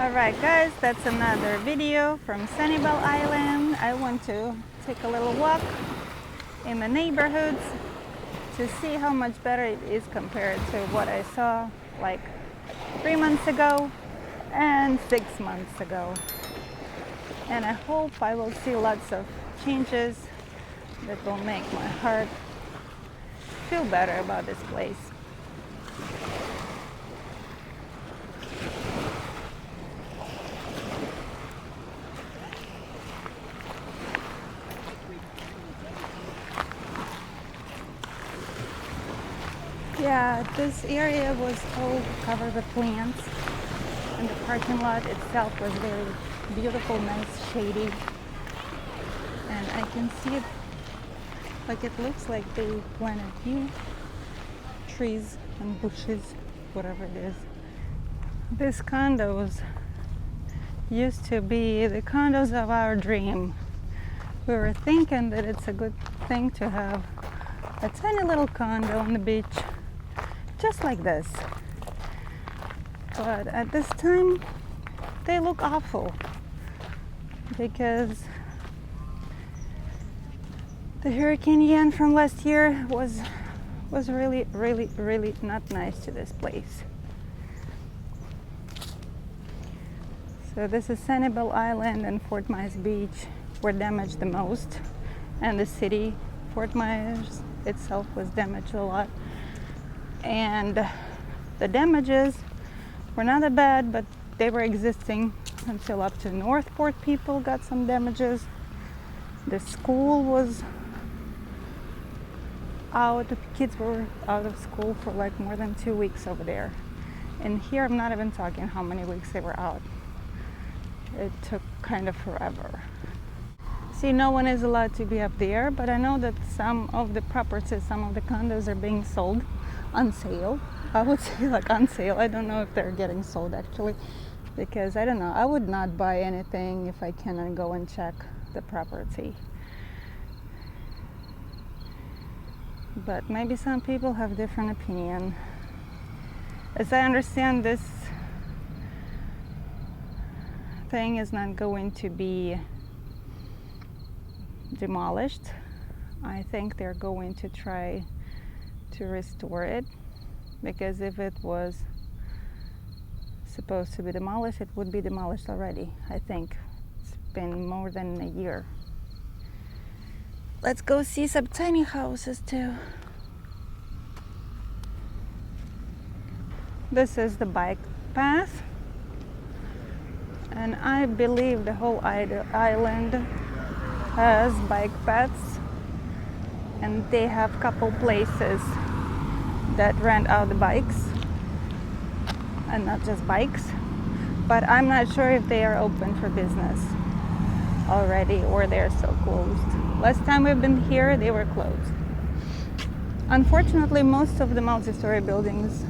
Alright guys, that's another video from Sanibel Island. I want to take a little walk in the neighborhoods to see how much better it is compared to what I saw like 3 months ago and 6 months ago. And I hope I will see lots of changes that will make my heart feel better about this place. Yeah, this area was all covered with plants, and the parking lot itself was very beautiful, nice, shady. And I can see it, like it looks like they planted new trees and bushes, whatever it is. These condos used to be the condos of our dream. We were thinking that it's a good thing to have a tiny little condo on the beach, just like this. But at this time, they look awful because the Hurricane Ian from last year was really not nice to this place. So this is Sanibel Island and Fort Myers Beach were damaged the most, and the city, Fort Myers itself, was damaged a lot. And the damages were not that bad, but they were existing until up to Northport people got some damages. The school was out, the kids were out of school for like more than 2 weeks over there. And here I'm not even talking how many weeks they were out. It took kind of forever. See, no one is allowed to be up there, but I know that some of the properties, some of the condos are being sold on sale. I would say like on sale. I don't know if they're getting sold actually, because I don't know. I would not buy anything if I cannot go and check the property. But maybe some people have different opinion. As I understand, this thing is not going to be demolished. I think they're going to try to restore it, because if it was supposed to be demolished, it would be demolished already. I think it's been more than a year. Let's go see some tiny houses too. This is the bike path, and I believe the whole island has bike paths, and they have couple places that rent out the bikes, and not just bikes, but I'm not sure if they are open for business already or they're still closed. Last time we've been here, they were closed. Unfortunately, most of the multi-story buildings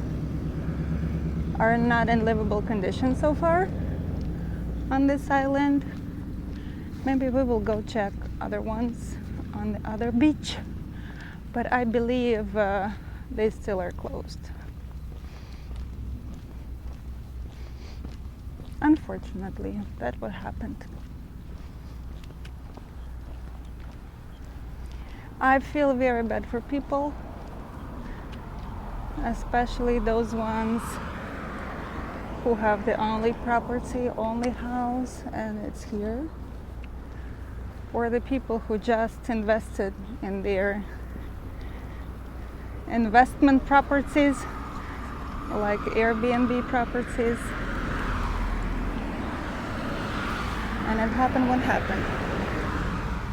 are not in livable condition so far on this island. Maybe we will go check other ones on the other beach, but I believe they still are closed. Unfortunately, that's what happened. I feel very bad for people, especially those ones who have the only property, only house, and it's here. Or the people who just invested in their investment properties, like Airbnb properties. And it happened what happened.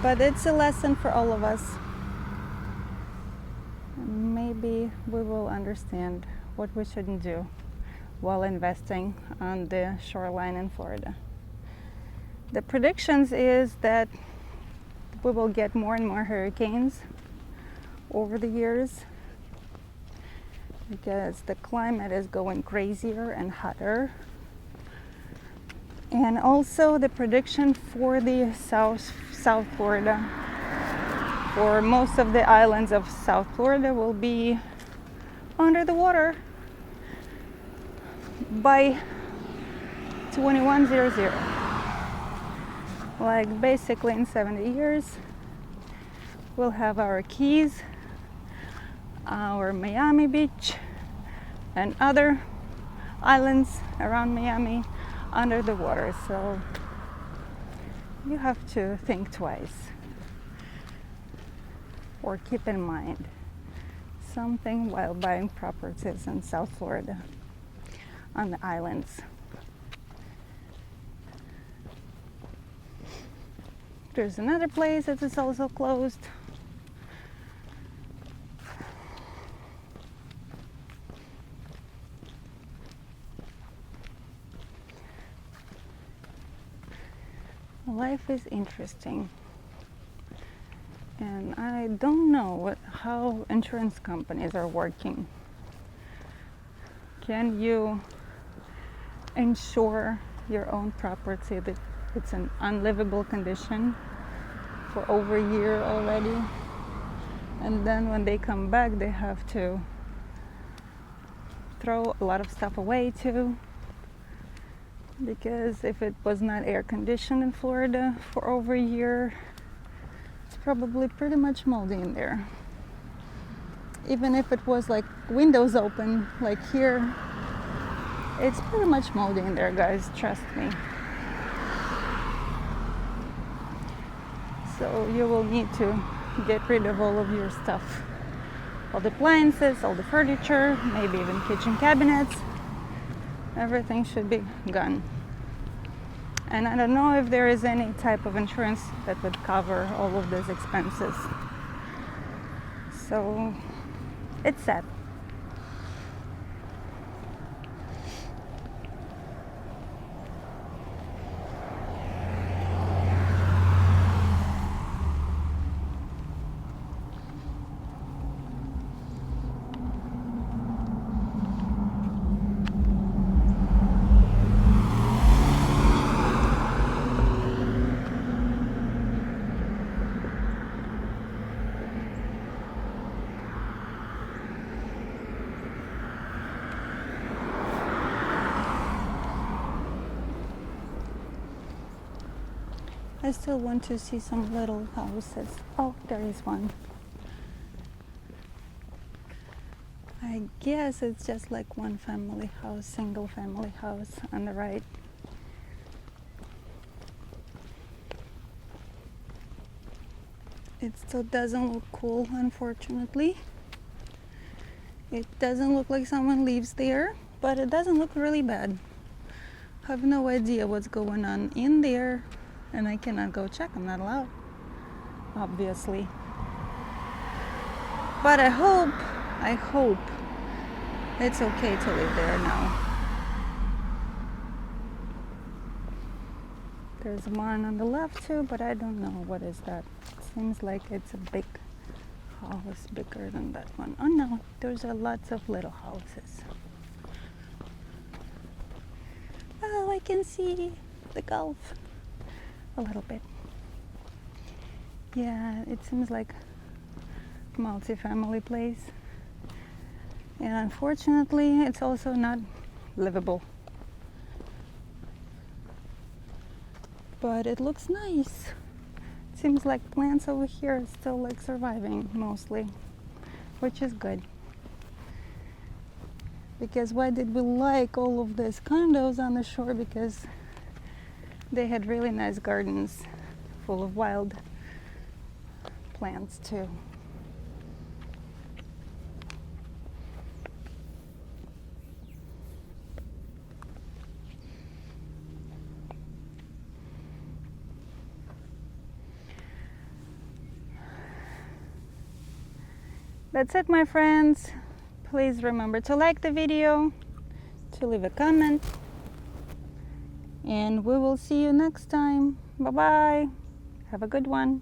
But it's a lesson for all of us. Maybe we will understand what we shouldn't do while investing on the shoreline in Florida. The predictions is that we will get more and more hurricanes over the years, because the climate is going crazier and hotter. And also the prediction for the South Florida, for most of the islands of South Florida, will be under the water by 2100. Like basically in 70 years, we'll have our Keys, our Miami Beach, and other islands around Miami under the water. So you have to think twice or keep in mind something while buying properties in South Florida on the islands. There's another place that is also closed. Life is interesting, and I don't know how insurance companies are working. Can you insure your own property that it's an unlivable condition for over a year already, and then when they come back they have to throw a lot of stuff away too? Because if it was not air conditioned in Florida for over a year, it's probably pretty much moldy in there. Even if it was like windows open, like here, it's pretty much moldy in there, guys, trust me. So you will need to get rid of all of your stuff. All the appliances, all the furniture, maybe even kitchen cabinets. Everything should be gone. And I don't know if there is any type of insurance that would cover all of these expenses. So it's sad. I still want to see some little houses. Oh, there is one. I guess it's just like one family house, single family house on the right. It still doesn't look cool, unfortunately. It doesn't look like someone lives there, but it doesn't look really bad. I have no idea what's going on in there, and I cannot go check. I'm not allowed, obviously. But I hope it's okay to live there now. There's one on the left too, but I don't know what is that. It seems like it's a big house, bigger than that one. Oh no, there's lots of little houses. Oh, I can see the Gulf a little bit. Yeah, it seems like a multi-family place. And unfortunately, it's also not livable. But it looks nice. It seems like plants over here are still like surviving mostly, which is good. Because why did we like all of these condos on the shore? Because they had really nice gardens full of wild plants too. That's it, my friends. Please remember to like the video, to leave a comment, and we will see you next time. Bye bye. Have a good one.